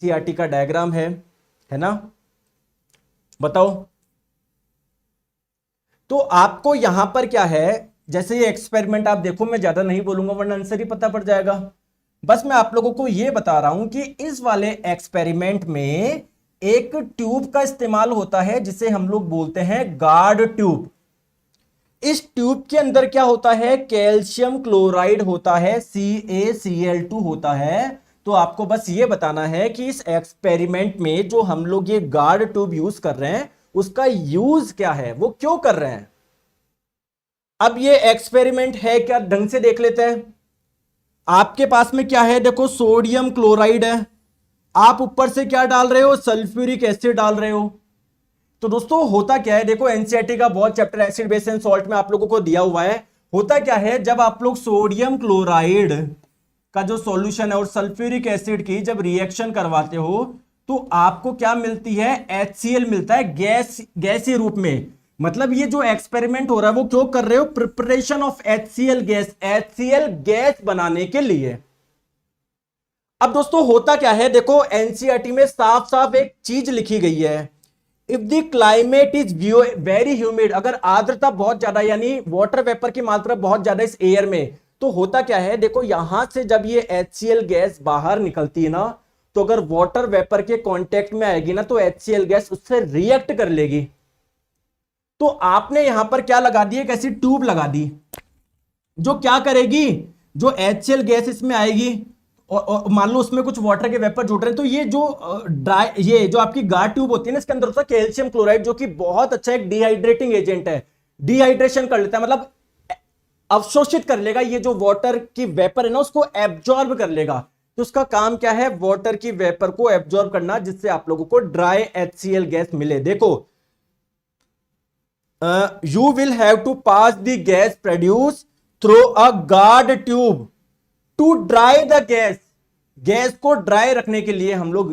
CRT का diagram है ना, बताओ। तो आपको यहां पर क्या है, जैसे ये एक्सपेरिमेंट आप देखो, मैं ज्यादा नहीं बोलूंगा वरना आंसर ही पता पड़ जाएगा। बस मैं आप लोगों को ये बता रहा हूं कि इस वाले एक्सपेरिमेंट में एक ट्यूब का इस्तेमाल होता है जिसे हम लोग बोलते हैं गार्ड ट्यूब। इस ट्यूब के अंदर क्या होता है, कैल्शियम क्लोराइड होता है, CaCl2 होता है। तो आपको बस ये बताना है कि इस एक्सपेरिमेंट में जो हम लोग ये गार्ड ट्यूब यूज कर रहे हैं उसका यूज क्या है, वो क्यों कर रहे हैं। अब ये एक्सपेरिमेंट है क्या, ढंग से देख लेते हैं। आपके पास में क्या है, देखो सोडियम क्लोराइड है, आप ऊपर से क्या डाल रहे हो, सल्फ्यूरिक एसिड डाल रहे हो। तो दोस्तों होता क्या है, देखो एनसीईआरटी का बहुत chapter acid base and salt में आप लोगों को दिया हुआ है। होता क्या है, जब आप लोग सोडियम क्लोराइड का जो सॉल्यूशन है और सल्फ्यूरिक एसिड की जब रिएक्शन करवाते हो तो आपको क्या मिलती है, HCl मिलता है, गैसीय रूप में। मतलब ये जो एक्सपेरिमेंट हो रहा है वो क्यों कर रहे हो, preparation of HCl gas, HCl gas बनाने के लिए। अब दोस्तों होता क्या है, देखो एनसीईआरटी में साफ साफ एक चीज लिखी गई है, if the climate is very humid, अगर आर्द्रता बहुत ज्यादा यानी वाटर वेपर की मात्रा बहुत ज्यादा इस एयर में, तो होता क्या है, देखो यहां से जब ये HCl गैस बाहर निकलती है ना, तो अगर वाटर वेपर के कांटेक्ट में आएगी ना तो HCl गैस उससे रिएक्ट कर लेगी। तो आपने यहां पर क्या लगा दी, एक ऐसी ट्यूब लगा दी जो क्या करेगी, जो HCl गैस इसमें आएगी और मान लो उसमें कुछ वाटर के वेपर जुड़ रहे हैं, तो ये जो ड्राई, ये जो आपकी गार्ड ट्यूब होती है ना, इसके अंदर होता है कैल्शियम क्लोराइड जो कि बहुत अच्छा एक डिहाइड्रेटिंग एजेंट है, डिहाइड्रेशन कर लेता है, मतलब अवशोषित कर लेगा, ये जो वाटर की वेपर है ना उसको एब्जॉर्ब कर लेगा। तो उसका काम क्या है, वाटर की वेपर को एब्जॉर्ब करना, जिससे आप लोगों को ड्राई HCl गैस मिले। देखो you will have to pass the gas produced through a guard tube to dry the gas। Gas को ड्राई रखने के लिए हम लोग